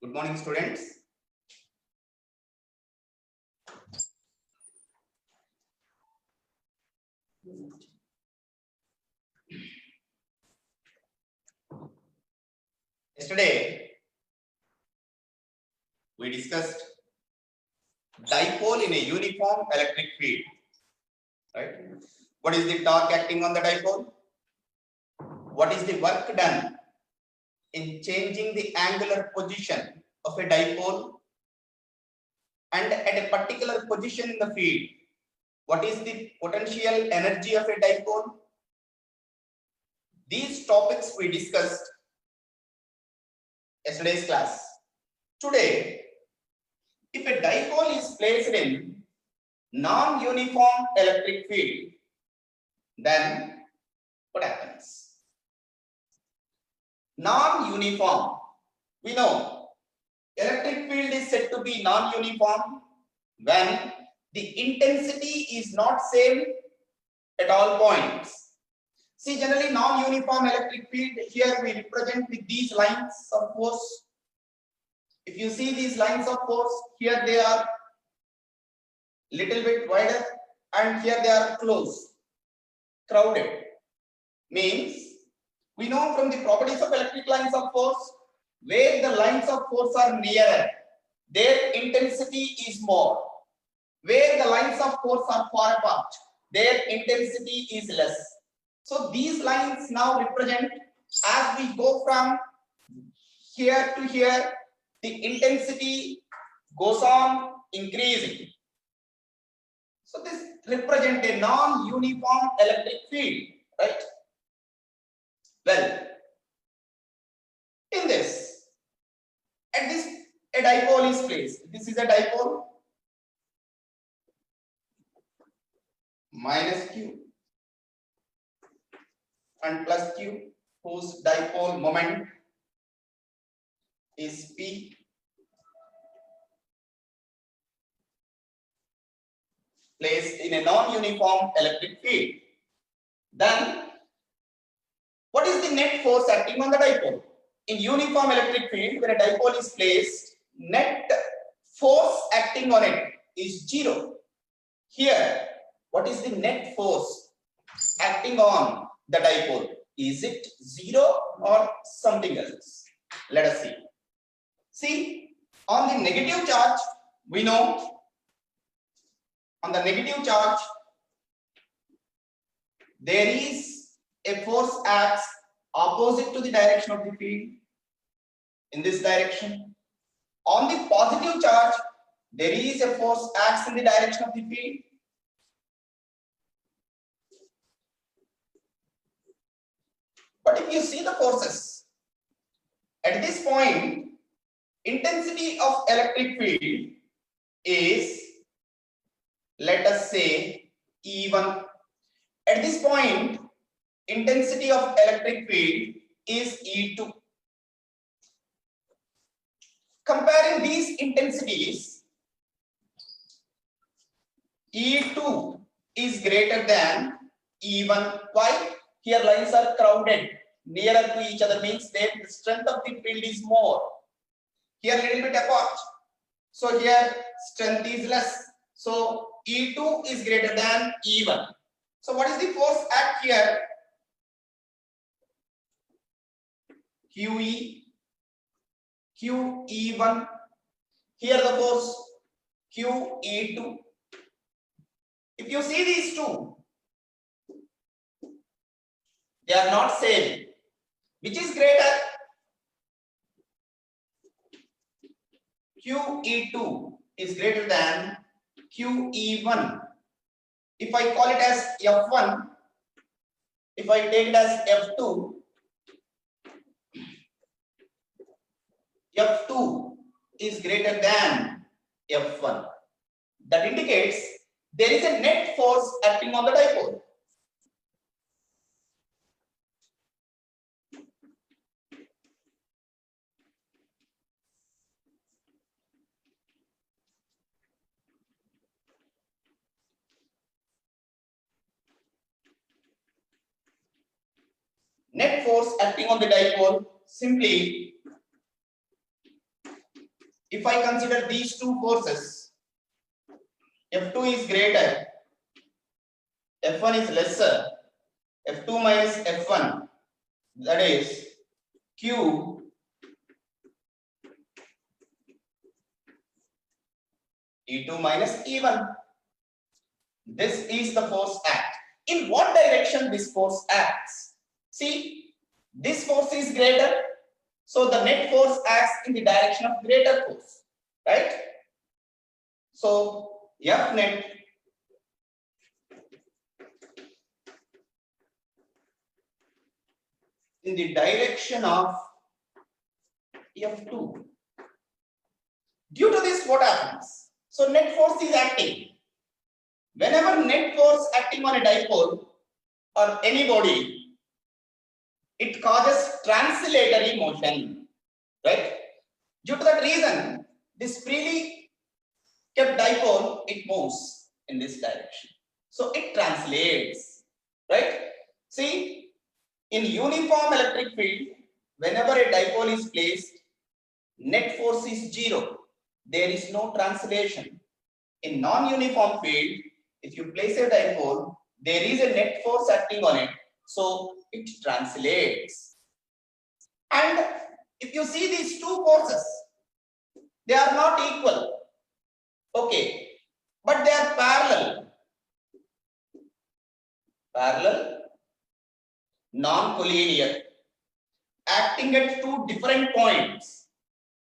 Good morning, students. Yesterday, we discussed dipole in a uniform electric field. Right? What is the torque acting on the dipole? What is the work done in changing the angular position of a dipole? And at a particular position in the field, what is the potential energy of a dipole? These topics we discussed yesterday's class. Today, if a dipole is placed in non-uniform electric field, then what happens? Non-uniform. We know electric field is said to be non-uniform when the intensity is not same at all points. See, generally non-uniform electric field, here we represent with these lines of force. If you see these lines of force, here they are little bit wider and here they are close, crowded. Means we know from the properties of electric lines of force, where the lines of force are nearer, their intensity is more. Where the lines of force are far apart, their intensity is less. So these lines now represent, as we go from here to here, the intensity goes on increasing. So this represents a non-uniform electric field, right? Well, in this, at this, a dipole is placed. This is a dipole minus Q and plus Q, whose dipole moment is P. Placed in a non-uniform electric field. Then, what is the net force acting on the dipole? In uniform electric field, when a dipole is placed, net force acting on it is 0. Here, what is the net force acting on the dipole? Is it 0 or something else? Let us see. See, on the negative charge, we know on the negative charge, there is a force acts opposite to the direction of the field, in this direction. On the positive charge, there is a force acts in the direction of the field. But if you see the forces, at this point, intensity of electric field is, let us say, E1. At this point, intensity of electric field is E2. Comparing these intensities, E2 is greater than E1. Why? Here lines are crowded, nearer to each other, means that the strength of the field is more. Here a little bit apart. So here strength is less. So E2 is greater than E1. So what is the force act here? QE, QE1. Here the force QE2. If you see these two, they are not same. Which is greater? QE2 is greater than QE1. If I call it as F1, if I take it as F2, F2 is greater than F1. That indicates there is a net force acting on the dipole. Net force acting on the dipole, simply if I consider these two forces, F2 is greater, F1 is lesser, F2 minus F1, that is Q E2 minus E1. This is the force act. In what direction this force acts? See, this force is greater, so the net force acts in the direction of greater force, right? So F net in the direction of F2. Due to this, what happens? So net force is acting. Whenever net force acting on a dipole or any body, it causes translatory motion, right? Due to that reason, this freely kept dipole, it moves in this direction. So it translates, right? See, in uniform electric field, whenever a dipole is placed, net force is 0. There is no translation. In non-uniform field, if you place a dipole, there is a net force acting on it, so it translates. And if you see these two forces, they are not equal, okay, but they are parallel, non-collinear, acting at two different points.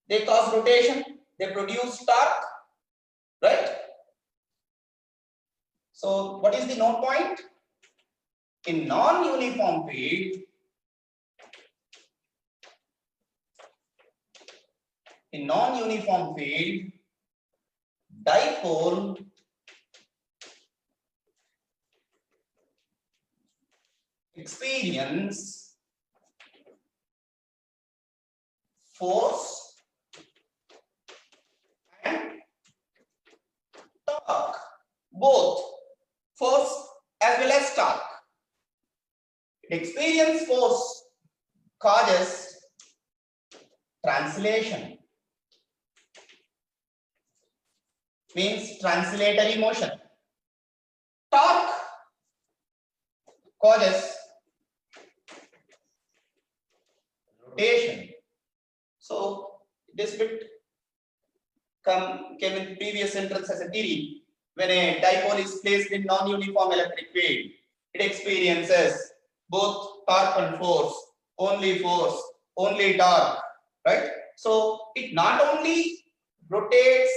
They cause rotation, they produce torque, right? So what is the node point? In non-uniform field, dipole experience force and torque, both force as well as torque. Experience force causes translation, means translatory motion. Torque causes rotation. So this bit came in previous entrance as a theory. When a dipole is placed in non-uniform electric field, it experiences both torque and force, only torque, right? So it not only rotates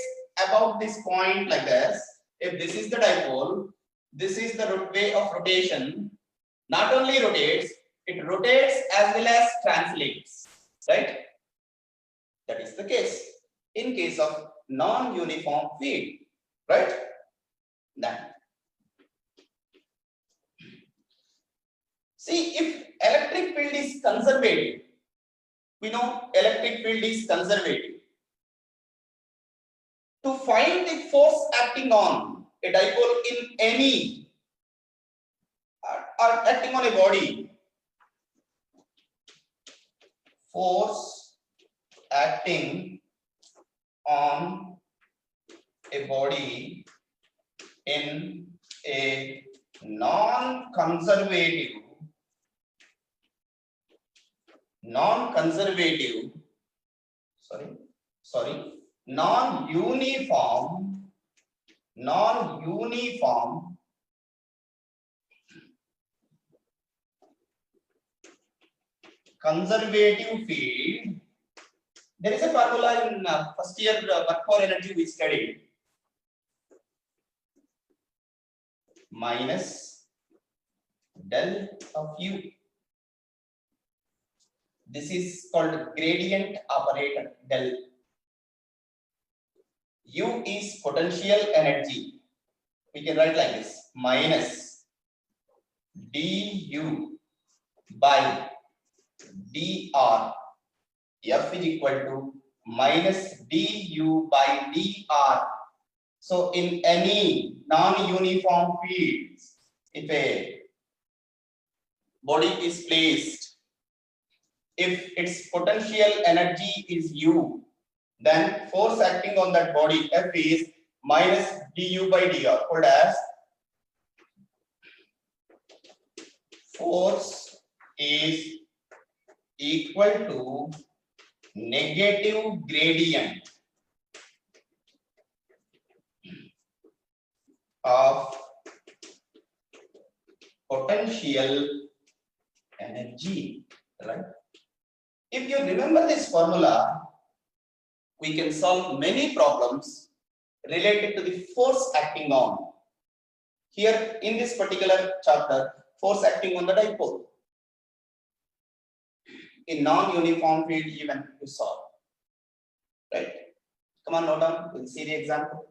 about this point like this. If this is the dipole, this is the way of rotation. Not only rotates, it rotates as well as translates, right? That is the case in case of non-uniform field, right? Then see, if electric field is conservative, we know electric field is conservative. To find the force acting on a dipole in any or acting on a body, force acting on a body in a non-conservative, non-uniform conservative field. There is a formula in first year work for energy we studied. Minus del of U. This is called gradient operator, del. U is potential energy. We can write like this, minus du by dr. F is equal to minus du by dr. So in any non-uniform fields, if a body is placed, if its potential energy is U, then force acting on that body F is minus du by dr, called as force is equal to negative gradient of potential energy, right? If you remember this formula, we can solve many problems related to the force acting on. Here in this particular chapter, force acting on the dipole. In non-uniform field even to solve, right? Come on, note down, we'll see the example.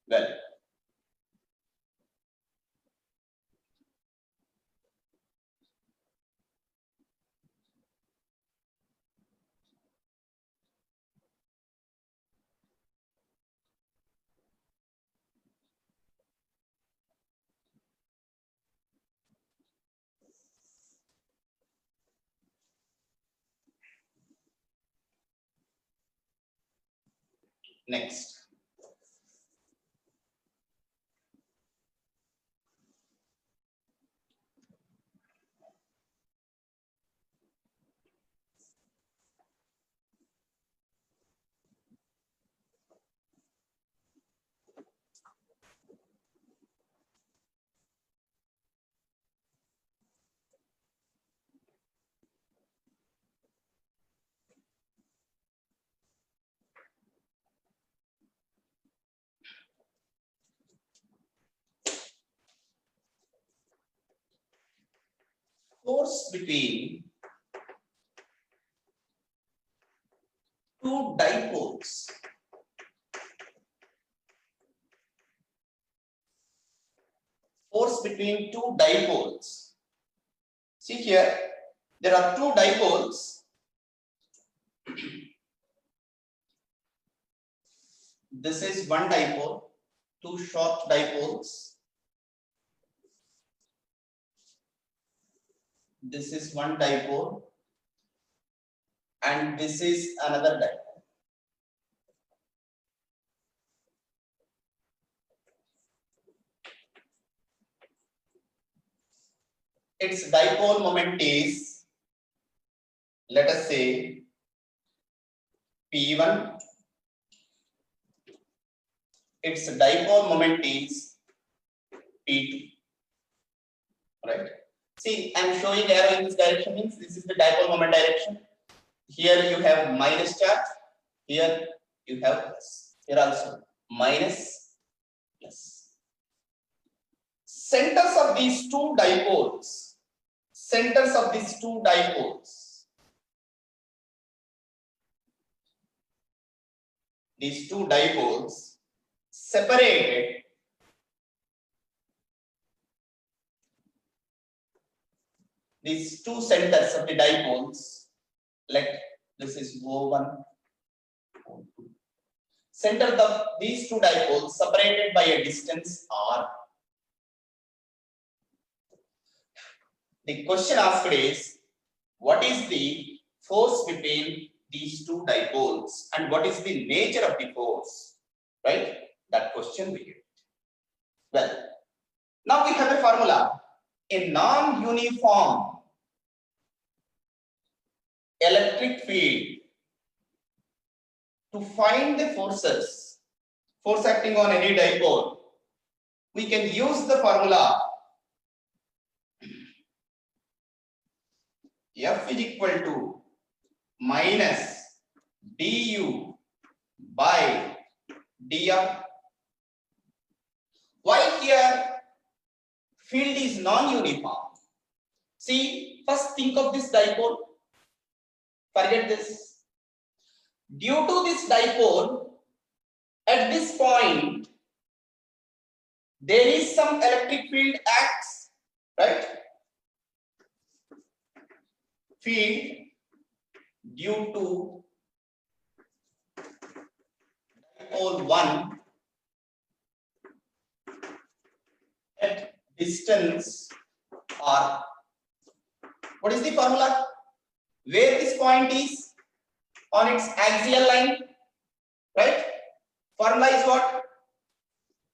Well, next. Force between two dipoles. Force between two dipoles. See here, there are two dipoles. This is one dipole, two short dipoles. This is one dipole, and this is another dipole. Its dipole moment is, let us say, P1. Its dipole moment is P2. Right? See, I am showing arrow in this direction, means this is the dipole moment direction. Here you have minus charge, here you have plus. Here also minus, plus. Centers of these two dipoles, separated these two centers of the dipoles, like this is O1, O2. Center of these two dipoles separated by a distance r. The question asked is, what is the force between these two dipoles and what is the nature of the force? Right? That question we get. Well, now we have a formula. A non-uniform electric field, to find the force acting on any dipole, we can use the formula F is equal to minus du by dr. Why here field is non-uniform? See, first think of this dipole. Forget this. Due to this dipole, at this point, there is some electric field acts, right? Field due to dipole 1 at distance r. What is the formula? Where this point is on its axial line, right? Formula is what?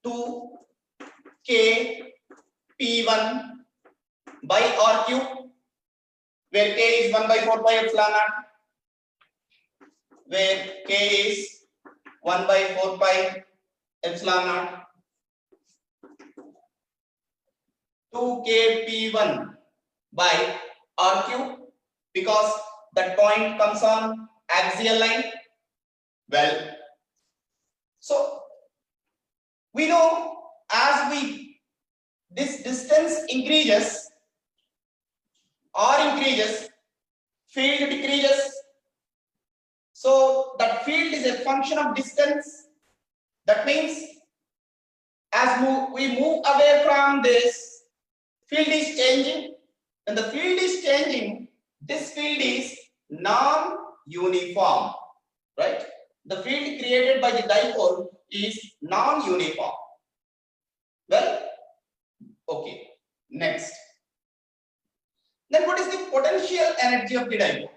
2k p1 by r cube, where k is 1 by 4 pi epsilon naught, where k is 1 by 4 pi epsilon naught. 2k p1 by r cube, because that point comes on axial line. Well, so we know as this distance increases, r increases, field decreases. So that field is a function of distance. That means as we move away from this, field is changing. When the field is changing, this field is non-uniform, right? The field created by the dipole is non-uniform. Well, okay, next. Then what is the potential energy of the dipole?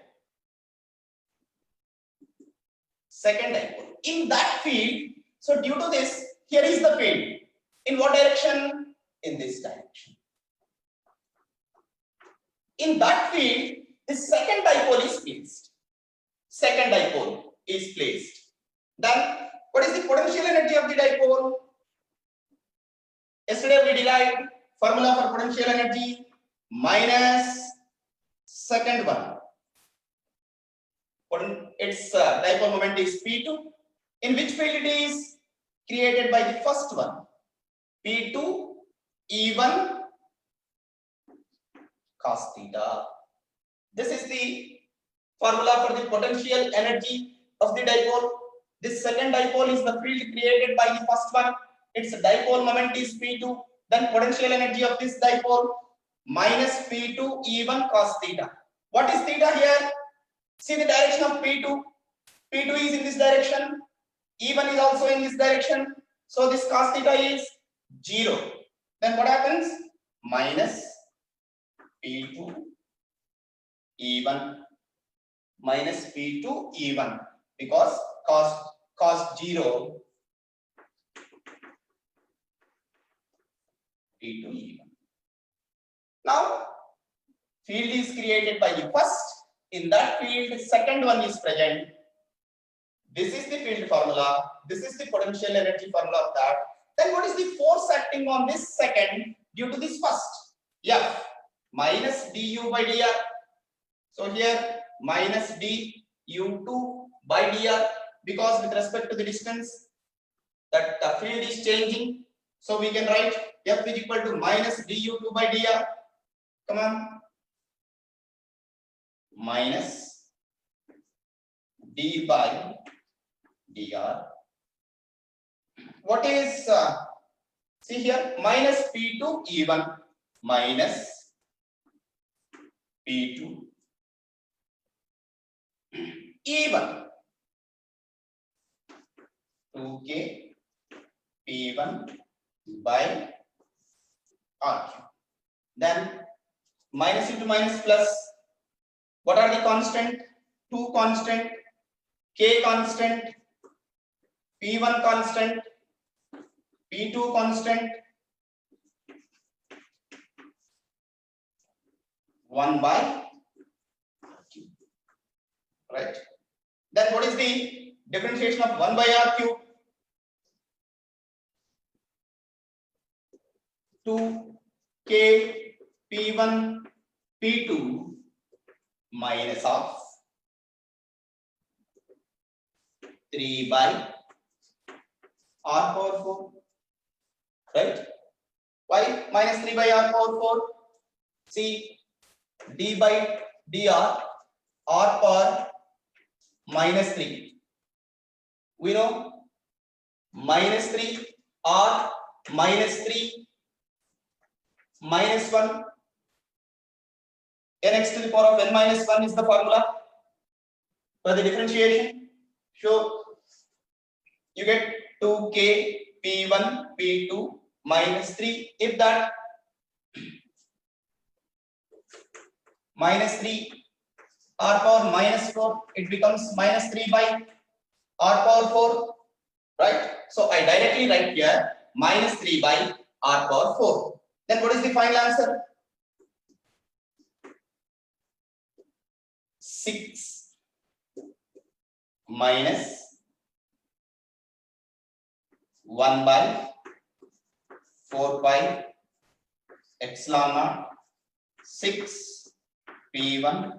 Second dipole. In that field, so due to this, here is the field. In what direction? In this direction. In that field, the second dipole is placed. Second dipole is placed. Then, what is the potential energy of the dipole? Yesterday we derived formula for potential energy minus second one. Its dipole moment is P2. In which field it is? Created by the first one. P2 E1 cos theta. This is the formula for the potential energy of the dipole. This second dipole is the field created by the first one. Its dipole moment is P2. Then potential energy of this dipole minus P2 E1 cos theta. What is theta here? See the direction of P2. P2 is in this direction. E1 is also in this direction. So this cos theta is 0. Then what happens? Minus P2 E1 minus P2 E1, because cos 0 P2 E1. Now field is created by the first. In that field, second one is present. This is the field formula. This is the potential energy formula of that. Then what is the force acting on this second due to this first? F minus du by dr. So here minus du2 by dr, because with respect to the distance that the field is changing. So we can write F is equal to minus du2 by dr. Come on. Minus d by dr. What is, see here, minus P2 E1 minus P2 E1, 2k P1 by R. Then minus into minus plus. What are the constant? 2 constant, k constant, P1 constant, P2 constant, 1 by Q. Right? Then what is the differentiation of 1 by R cube? 2k P1 P2 minus of 3 by r power 4, right? Why minus 3 by r power 4? See, d by dr, r power minus 3. We know minus 3, r minus 3 minus 1, nx to the power of n minus 1 is the formula for the differentiation. So you get 2k p1 p2 minus 3. If that minus 3 r power minus 4, it becomes minus 3 by r power 4, right? So I directly write here minus 3 by r power 4. Then what is the final answer? 6 minus 1 by 4 pi epsilon naught 6 p1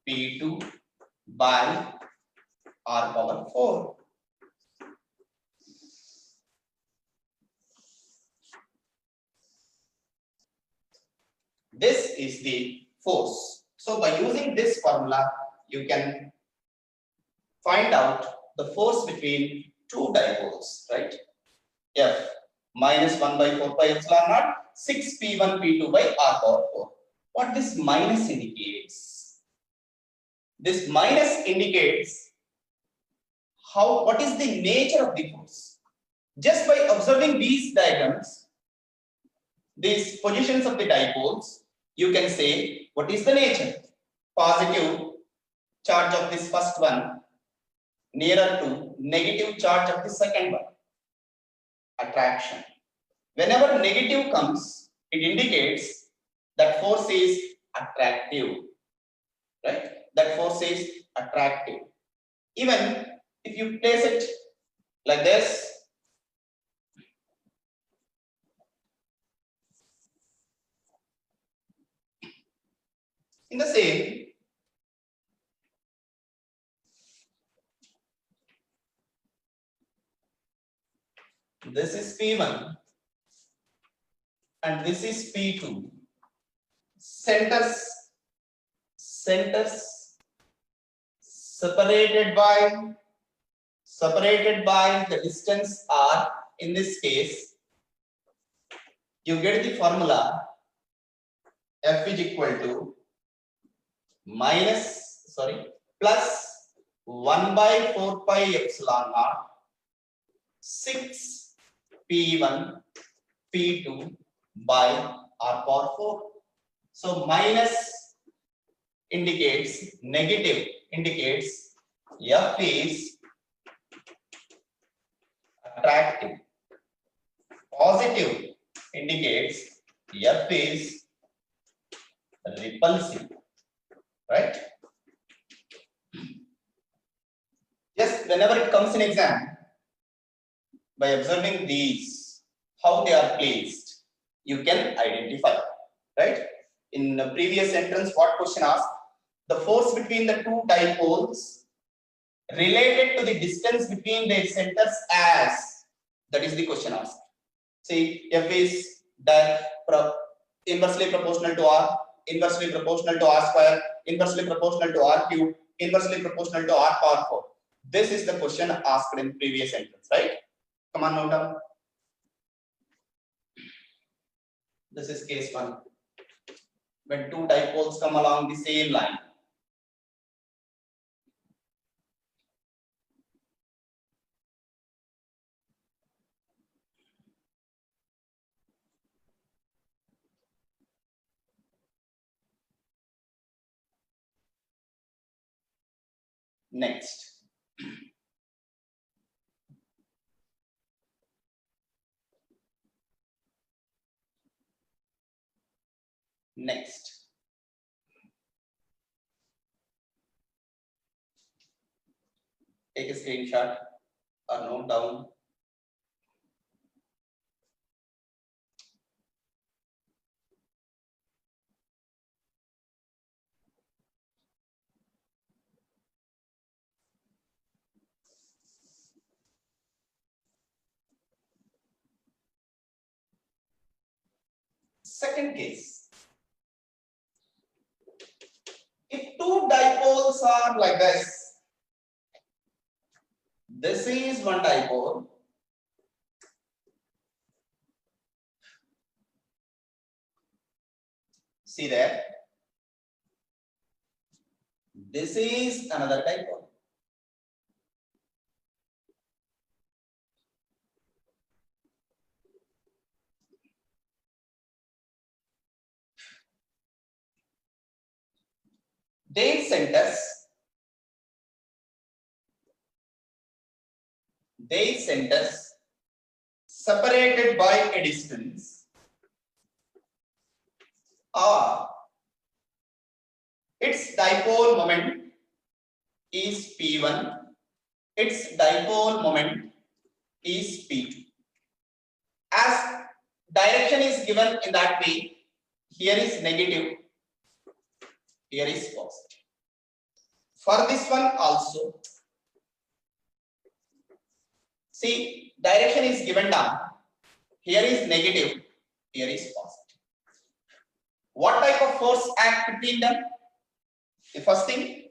p2 by r power 4. This is the force. So by using this formula, you can find out the force between two dipoles, right? F minus 1 by 4 pi epsilon naught 6 p1 p2 by r power 4. What this minus indicates? This minus indicates what is the nature of the force. Just by observing these diagrams, these positions of the dipoles, you can say what is the nature. Positive charge of this first one nearer to negative charge of the second one. Attraction. Whenever negative comes, it indicates that force is attractive, right? That force is attractive. Even if you place it like this, in the same, this is P1 and this is P2. Centers separated by the distance r. In this case, you get the formula F is equal to plus 1 by 4 pi epsilon naught 6 p1 p2 by r power 4. So minus indicates negative, indicates F is attractive. Positive indicates F is repulsive, right? Just whenever it comes in exam, by observing these, how they are placed, you can identify, right? In the previous entrance, what question asked? The force between the two dipoles related to the distance between their centers as, that is the question asked. See, F is inversely proportional to R, inversely proportional to R square, inversely proportional to R cube, inversely proportional to R power 4. This is the question asked in previous entrance, right? Come on, note down. This is case 1. When two dipoles come along the same line, next. Next. Take a screenshot or note down. Second case, if two dipoles are like this is one dipole, see there, this is another dipole. Their centers separated by a distance or its dipole moment is P1, its dipole moment is P2. As direction is given in that way, here is negative, here is positive. For this one also, see, direction is given down, here is negative, here is positive. What type of force act between them? The first thing,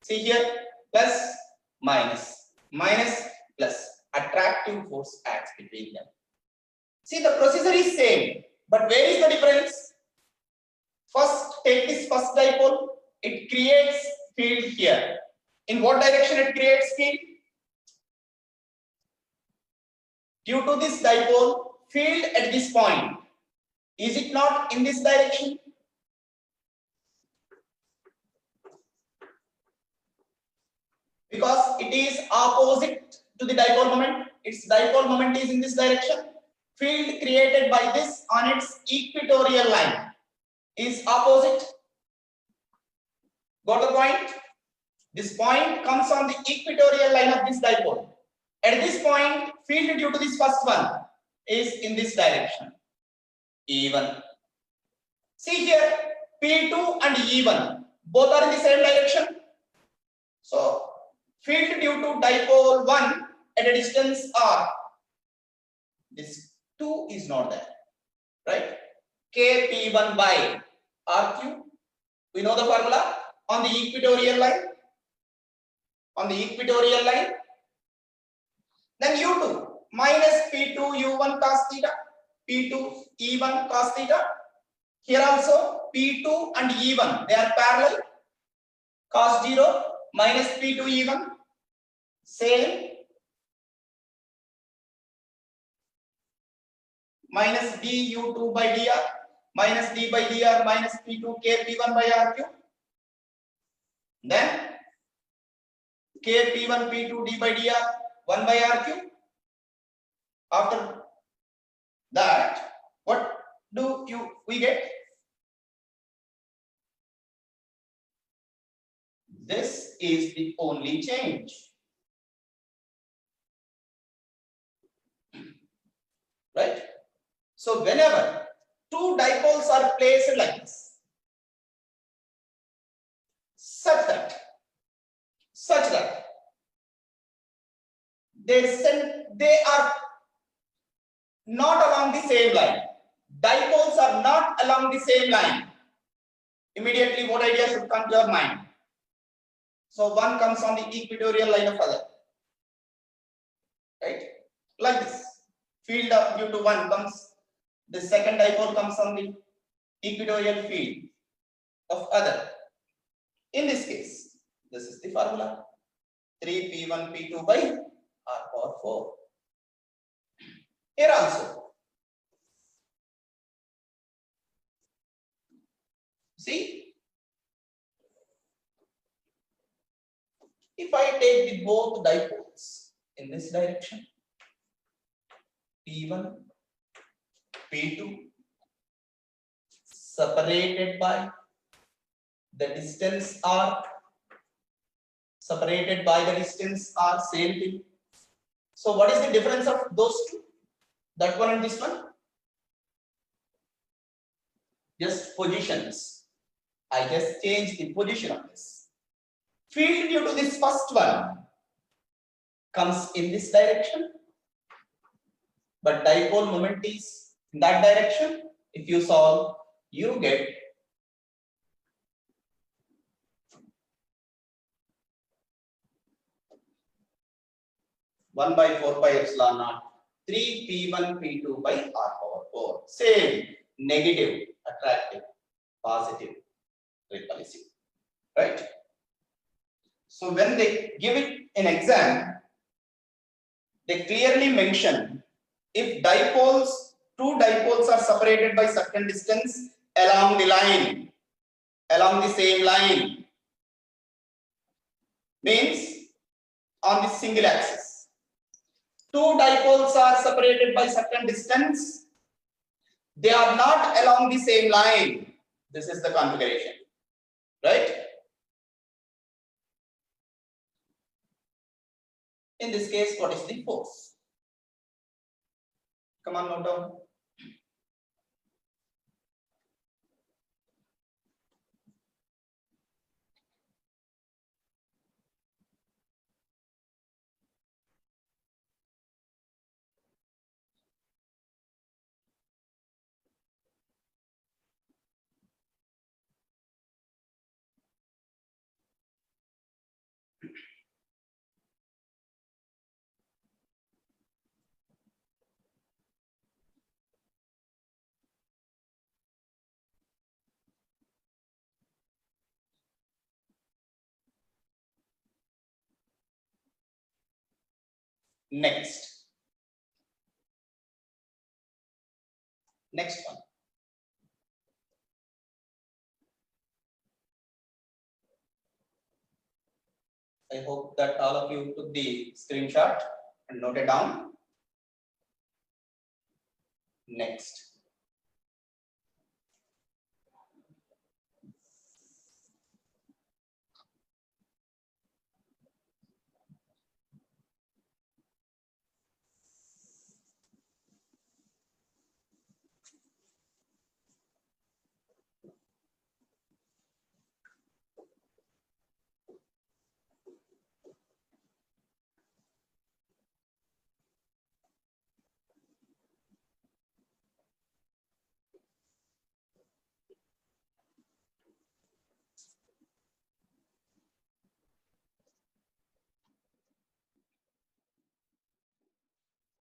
see here, plus, minus, minus, plus, attractive force acts between them. See, the procedure is same, but where is the difference? First, take this first dipole, it creates field here. In what direction it creates field? Due to this dipole, field at this point, is it not in this direction? Because it is opposite to the dipole moment, its dipole moment is in this direction. Field created by this on its equatorial line is opposite. Got the point? This point comes on the equatorial line of this dipole. At this point, field due to this first one is in this direction, E1. See here, P2 and E1 both are in the same direction. So, field due to dipole 1 at a distance R, this 2 is not there, right? Kp1 by Rq, we know the formula on the equatorial line. On the equatorial line, then U2 minus P2 U1 cos theta, P2 E1 cos theta. Here also P2 and E1, they are parallel, cos 0 minus P2 E1, same, minus du2 by dr minus d by dr minus P2 Kp1 by Rq. Then Kp1 P2 d by dr 1 by Rq. After that, what do we get? This is the only change. Right? So whenever two dipoles are placed like this, such that they are not along the same line. Dipoles are not along the same line. Immediately, what idea should come to your mind? So one comes on the equatorial line of other, right? Like this. Field of due to one comes, the second dipole comes on the equatorial field of other. In this case, this is the formula: 3p1 p2 by r power 4. Here also, see, if I take the both dipoles in this direction, P1, P2, separated by the distance r, same thing. So what is the difference of those two? That one and this one? Just positions. I just changed the position of this. Field due to this first one comes in this direction, but dipole moment is in that direction. If you solve, you get 1 by 4 pi epsilon naught 3 p1 p2 by r power 4. Same, negative, attractive, positive, repulsive, right? So when they give it in exam, they clearly mention if dipoles, two dipoles are separated by certain distance along the line, along the same line, means on the single axis. Two dipoles are separated by certain distance, they are not along the same line. This is the configuration, right? In this case, what is the force? Come on, note down. Next one. I hope that all of you took the screenshot and noted down. Next.